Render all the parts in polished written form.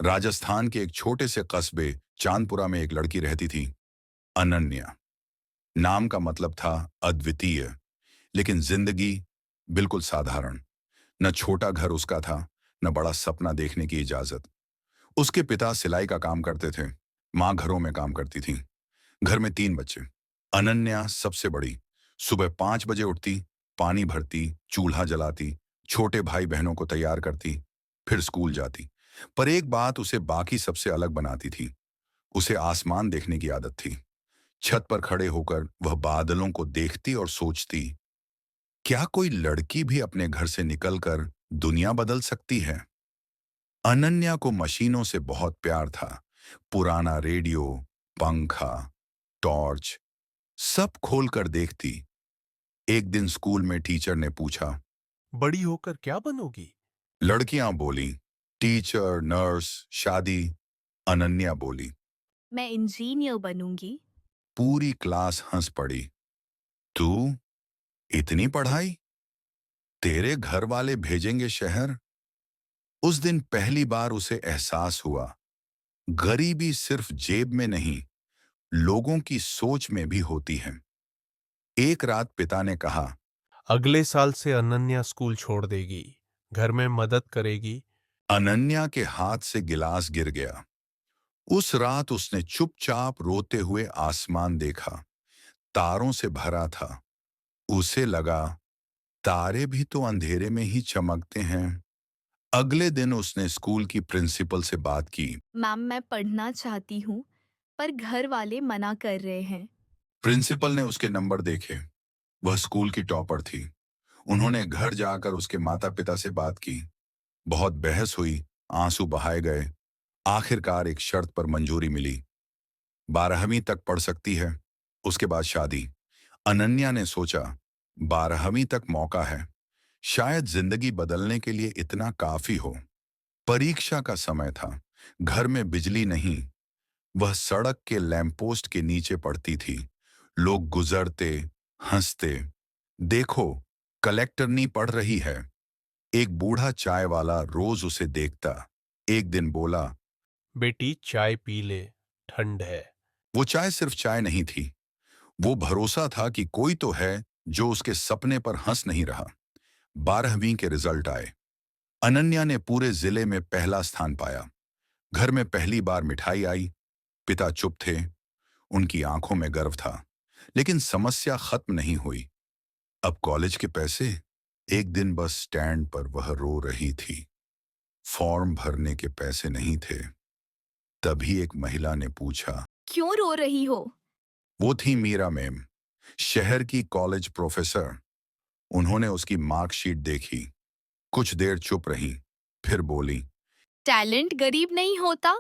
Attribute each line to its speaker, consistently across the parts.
Speaker 1: राजस्थान के एक छोटे से कस्बे चांदपुरा में एक लड़की रहती थी, अनन्या। नाम का मतलब था अद्वितीय, लेकिन जिंदगी बिल्कुल साधारण। न छोटा घर उसका था, न बड़ा सपना देखने की इजाजत। उसके पिता सिलाई का काम करते थे, माँ घरों में काम करती थी। घर में 3 बच्चे। अनन्या सबसे बड़ी। सुबह 5 बजे उठती, पानी भरती, चूल्हा जलाती, छोटे भाई बहनों को तैयार करती, फिर स्कूल जाती। पर एक बात उसे बाकी सबसे अलग बनाती थी। उसे आसमान देखने की आदत थी। छत पर खड़े होकर वह बादलों को देखती और सोचती, क्या कोई लड़की भी अपने घर से निकलकर दुनिया बदल सकती है? अनन्या को मशीनों से बहुत प्यार था। पुराना रेडियो, पंखा, टॉर्च, सब खोलकर देखती। एक दिन स्कूल में टीचर ने पूछा।
Speaker 2: बड़ी होकर क्या बनोगी?
Speaker 1: लड़कियां बोली, टीचर, नर्स, शादी। अनन्या बोली।
Speaker 3: मैं इंजीनियर बनूंगी।
Speaker 1: पूरी क्लास हंस पड़ी। तू, इतनी पढ़ाई? तेरे घर वाले भेजेंगे शहर। उस दिन पहली बार उसे एहसास हुआ, गरीबी सिर्फ जेब में नहीं, लोगों की सोच में भी होती है। एक रात पिता ने कहा।
Speaker 2: अगले साल से अनन्या स्कूल छोड़ देगी, घर में मदद करेगी।
Speaker 1: अनन्या के हाथ से गिलास गिर गया। उस रात उसने चुपचाप रोते हुए आसमान देखा। तारों से भरा था। उसे लगा, तारे भी तो अंधेरे में ही चमकते हैं। अगले दिन उसने स्कूल की प्रिंसिपल से बात की।
Speaker 3: मैम, मैं पढ़ना चाहती हूँ, पर घर वाले मना कर रहे हैं।
Speaker 1: प्रिंसिपल ने उसके नंबर देखे। वह स्कूल की टॉपर थी। उन्होंने घर जाकर उसके माता पिता से बात की। बहुत बहस हुई, आंसू बहाए गए। आखिरकार एक शर्त पर मंजूरी मिली। 12वीं तक पढ़ सकती है, उसके बाद शादी। अनन्या ने सोचा, 12वीं तक मौका है, शायद जिंदगी बदलने के लिए इतना काफी हो। परीक्षा का समय था। घर में बिजली नहीं। वह सड़क के लैंपपोस्ट के नीचे पड़ती थी। लोग गुजरते, हंसते। देखो, कलेक्टर नहीं पढ़ रही है। एक बूढ़ा चाय वाला रोज उसे देखता। एक दिन बोला।
Speaker 2: बेटी चाय पी ले, ठंड है।
Speaker 1: वो चाय सिर्फ चाय नहीं थी, वो भरोसा था कि कोई तो है जो उसके सपने पर हंस नहीं रहा। 12वीं के रिजल्ट आए। अनन्या ने पूरे जिले में पहला स्थान पाया। घर में पहली बार मिठाई आई। पिता चुप थे। उनकी आंखों में गर्व था। लेकिन समस्या खत्म नहीं हुई। अब कॉलेज के पैसे। एक दिन बस स्टैंड पर वह रो रही थी। फॉर्म भरने के पैसे नहीं थे। तभी एक महिला ने पूछा।
Speaker 3: क्यों रो रही हो?
Speaker 1: वो थी मीरा मैम, शहर की कॉलेज प्रोफेसर। उन्होंने उसकी मार्कशीट देखी। कुछ देर चुप रही, फिर बोली।
Speaker 3: टैलेंट गरीब नहीं होता,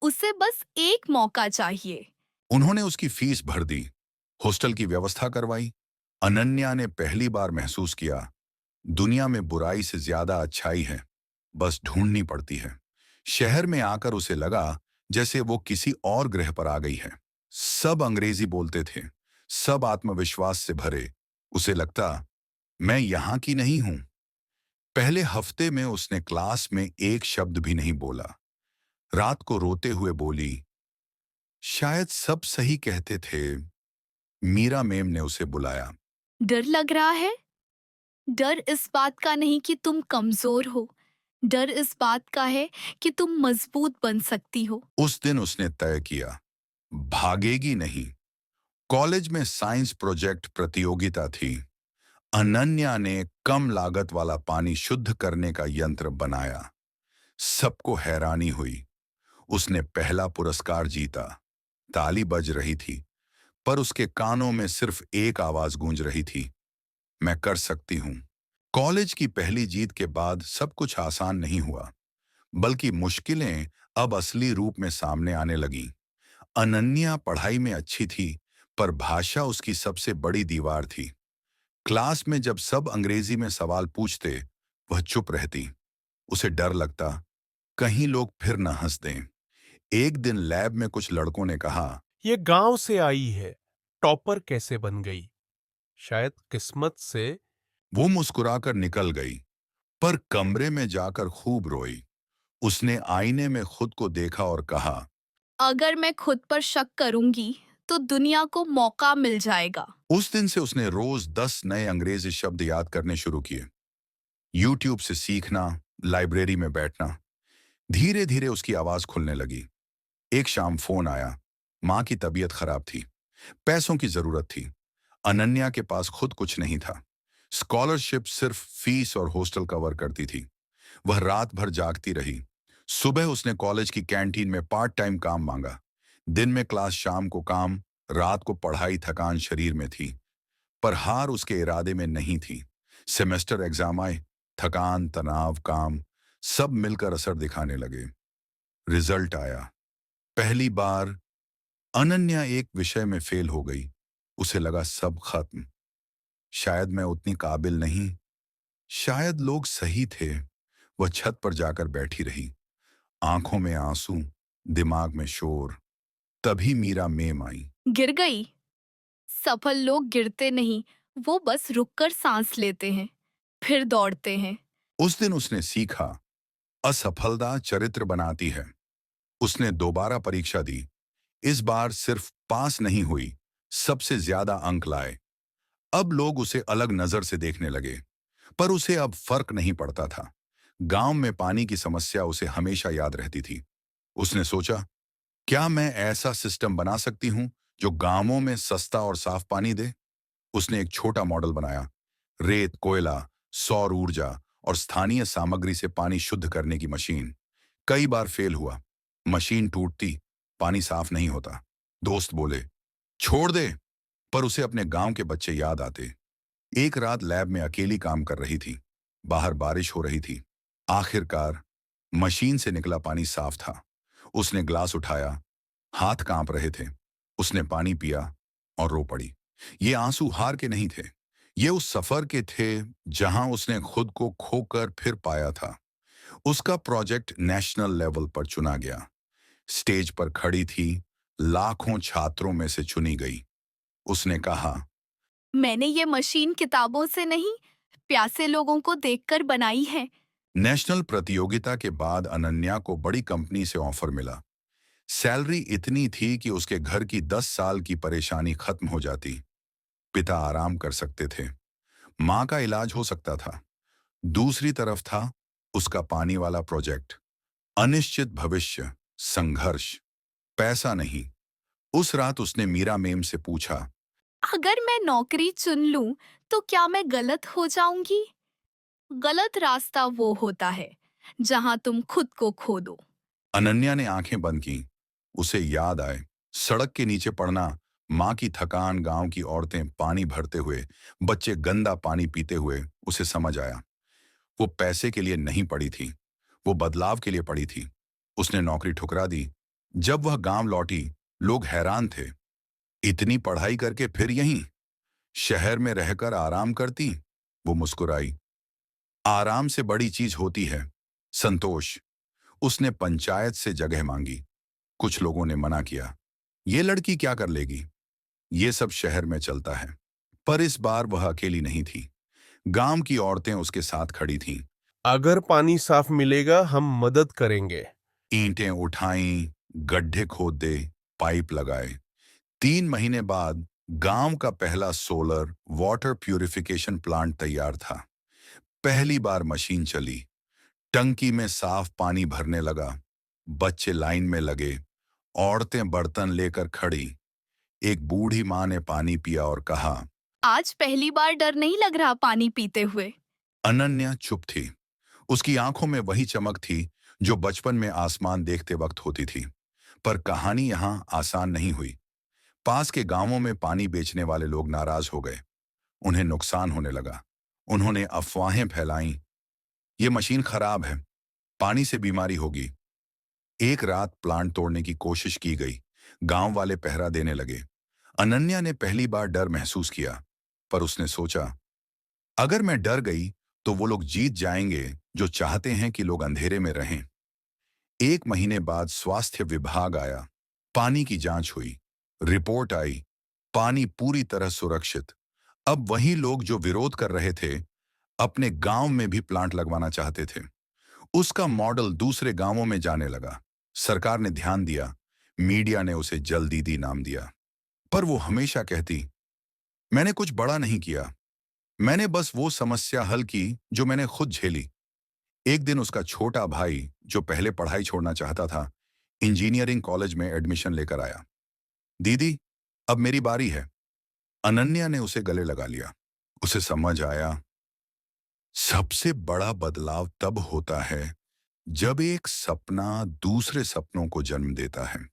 Speaker 3: उसे बस एक मौका चाहिए।
Speaker 1: उन्होंने उसकी फीस भर दी, हॉस्टल की व्यवस्था करवाई। अनन्या ने पहली बार महसूस किया, दुनिया में बुराई से ज्यादा अच्छाई है, बस ढूंढनी पड़ती है। शहर में आकर उसे लगा जैसे वो किसी और ग्रह पर आ गई है। सब अंग्रेजी बोलते थे, सब आत्मविश्वास से भरे। उसे लगता, मैं यहाँ की नहीं हूं। पहले हफ्ते में उसने क्लास में एक शब्द भी नहीं बोला। रात को रोते हुए बोली, शायद सब सही कहते थे। मीरा मेम ने उसे बुलाया।
Speaker 3: डर लग रहा है? डर इस बात का नहीं कि तुम कमजोर हो, डर इस बात का है कि तुम मजबूत बन सकती हो।
Speaker 1: उस दिन उसने तय किया, भागेगी नहीं। कॉलेज में साइंस प्रोजेक्ट प्रतियोगिता थी। अनन्या ने कम लागत वाला पानी शुद्ध करने का यंत्र बनाया। सबको हैरानी हुई। उसने पहला पुरस्कार जीता। ताली बज रही थी, पर उसके कानों में सिर्फ एक आवाज गूंज रही थी, मैं कर सकती हूं। कॉलेज की पहली जीत के बाद सब कुछ आसान नहीं हुआ, बल्कि मुश्किलें अब असली रूप में सामने आने लगीं। अनन्या पढ़ाई में अच्छी थी, पर भाषा उसकी सबसे बड़ी दीवार थी। क्लास में जब सब अंग्रेजी में सवाल पूछते, वह चुप रहती। उसे डर लगता, कहीं लोग फिर न हंस दें। एक दिन लैब में कुछ लड़कों ने कहा।
Speaker 2: ये गांव से आई है, टॉपर कैसे बन गई? शायद किस्मत से।
Speaker 1: वो मुस्कुराकर निकल गई, पर कमरे में जाकर खूब रोई। उसने आईने में खुद को देखा और कहा,
Speaker 3: अगर मैं खुद पर शक करूंगी तो दुनिया को मौका मिल जाएगा।
Speaker 1: उस दिन से उसने रोज 10 नए अंग्रेजी शब्द याद करने शुरू किए। यूट्यूब से सीखना, लाइब्रेरी में बैठना। धीरे धीरे उसकी आवाज खुलने लगी। एक शाम फोन आया। माँ की तबीयत खराब थी। पैसों की जरूरत थी। अनन्या के पास खुद कुछ नहीं था। स्कॉलरशिप सिर्फ फीस और हॉस्टल कवर करती थी। वह रात भर जागती रही। सुबह उसने कॉलेज की कैंटीन में पार्ट टाइम काम मांगा। दिन में क्लास, शाम को काम, रात को पढ़ाई। थकान शरीर में थी, पर हार उसके इरादे में नहीं थी। सेमेस्टर एग्जाम आए। थकान, तनाव, काम सब मिलकर असर दिखाने लगे। रिजल्ट आया। पहली बार अनन्या एक विषय में फेल हो गई। उसे लगा सब खत्म। शायद मैं उतनी काबिल नहीं, शायद लोग सही थे। वह छत पर जाकर बैठी रही, आंखों में आंसू, दिमाग में शोर। तभी मीरा मेम आई।
Speaker 3: गिर गई? सफल लोग गिरते नहीं, वो बस रुककर सांस लेते हैं, फिर दौड़ते हैं।
Speaker 1: उस दिन उसने सीखा, असफलता चरित्र बनाती है। उसने दोबारा परीक्षा दी। इस बार सिर्फ पास नहीं हुई, सबसे ज्यादा अंक लाए। अब लोग उसे अलग नजर से देखने लगे, पर उसे अब फर्क नहीं पड़ता था। गांव में पानी की समस्या उसे हमेशा याद रहती थी। उसने सोचा, क्या मैं ऐसा सिस्टम बना सकती हूं जो गांवों में सस्ता और साफ पानी दे? उसने एक छोटा मॉडल बनाया। रेत, कोयला, सौर ऊर्जा और स्थानीय सामग्री से पानी शुद्ध करने की मशीन। कई बार फेल हुआ। मशीन टूटती, पानी साफ नहीं होता। दोस्त बोले, छोड़ दे, पर उसे अपने गांव के बच्चे याद आते। एक रात लैब में अकेली काम कर रही थी। बाहर बारिश हो रही थी। आखिरकार मशीन से निकला पानी साफ था। उसने ग्लास उठाया, हाथ कांप रहे थे। उसने पानी पिया और रो पड़ी। ये आंसू हार के नहीं थे, ये उस सफर के थे जहां उसने खुद को खोकर फिर पाया था। उसका प्रोजेक्ट नेशनल लेवल पर चुना गया। स्टेज पर खड़ी थी, लाखों छात्रों में से चुनी गई। उसने कहा,
Speaker 3: मैंने ये मशीन किताबों से नहीं, प्यासे लोगों को देखकर बनाई है।
Speaker 1: नेशनल प्रतियोगिता के बाद अनन्या को बड़ी कंपनी से ऑफर मिला। सैलरी इतनी थी कि उसके घर की 10 साल की परेशानी खत्म हो जाती। पिता आराम कर सकते थे, मां का इलाज हो सकता था। दूसरी तरफ था उसका पानी वाला प्रोजेक्ट। अनिश्चित भविष्य, संघर्ष, पैसा नहीं। उस रात उसने मीरा मेम से पूछा,
Speaker 3: अगर मैं नौकरी चुन लूं तो क्या मैं गलत हो जाऊंगी? गलत रास्ता वो होता है जहां तुम खुद को खो दो।
Speaker 1: अनन्या ने आंखें बंद की। उसे याद आए सड़क के नीचे पड़ना, मां की थकान, गांव की औरतें पानी भरते हुए, बच्चे गंदा पानी पीते हुए। उसे समझ आया, वो पैसे के लिए नहीं पड़ी थी, वो बदलाव के लिए पड़ी थी। उसने नौकरी ठुकरा दी। जब वह गांव लौटी, लोग हैरान थे। इतनी पढ़ाई करके फिर यहीं शहर में रहकर आराम करती? वो मुस्कुराई। आराम से बड़ी चीज होती है संतोष। उसने पंचायत से जगह मांगी। कुछ लोगों ने मना किया, ये लड़की क्या कर लेगी, ये सब शहर में चलता है। पर इस बार वह अकेली नहीं थी। गांव की औरतें उसके साथ खड़ी थीं।
Speaker 2: अगर पानी साफ मिलेगा हम मदद करेंगे।
Speaker 1: ईंटें उठाईं, गड्ढे खोद दे, पाइप लगाए। 3 महीने बाद गांव का पहला सोलर वाटर प्यूरिफिकेशन प्लांट तैयार था। पहली बार मशीन चली, टंकी में साफ पानी भरने लगा। बच्चे लाइन में लगे, औरतें बर्तन लेकर खड़ी। एक बूढ़ी मां ने पानी पिया और कहा,
Speaker 3: आज पहली बार डर नहीं लग रहा पानी पीते हुए।
Speaker 1: अनन्या चुप थी। उसकी आंखों में वही चमक थी जो बचपन में आसमान देखते वक्त होती थी। पर कहानी यहां आसान नहीं हुई। पास के गांवों में पानी बेचने वाले लोग नाराज हो गए। उन्हें नुकसान होने लगा। उन्होंने अफवाहें फैलाईं, ये मशीन खराब है, पानी से बीमारी होगी। एक रात प्लांट तोड़ने की कोशिश की गई। गांव वाले पहरा देने लगे। अनन्या ने पहली बार डर महसूस किया, पर उसने सोचा, अगर मैं डर गई तो वो लोग जीत जाएंगे जो चाहते हैं कि लोग अंधेरे में रहें। 1 महीने बाद स्वास्थ्य विभाग आया। पानी की जांच हुई। रिपोर्ट आई, पानी पूरी तरह सुरक्षित। अब वही लोग जो विरोध कर रहे थे, अपने गांव में भी प्लांट लगवाना चाहते थे। उसका मॉडल दूसरे गांवों में जाने लगा। सरकार ने ध्यान दिया, मीडिया ने उसे जल दीदी नाम दिया। पर वो हमेशा कहती, मैंने कुछ बड़ा नहीं किया, मैंने बस वो समस्या हल की जो मैंने खुद झेली। एक दिन उसका छोटा भाई, जो पहले पढ़ाई छोड़ना चाहता था, इंजीनियरिंग कॉलेज में एडमिशन लेकर आया। दीदी, अब मेरी बारी है। अनन्या ने उसे गले लगा लिया। उसे समझ आया, सबसे बड़ा बदलाव तब होता है जब एक सपना दूसरे सपनों को जन्म देता है।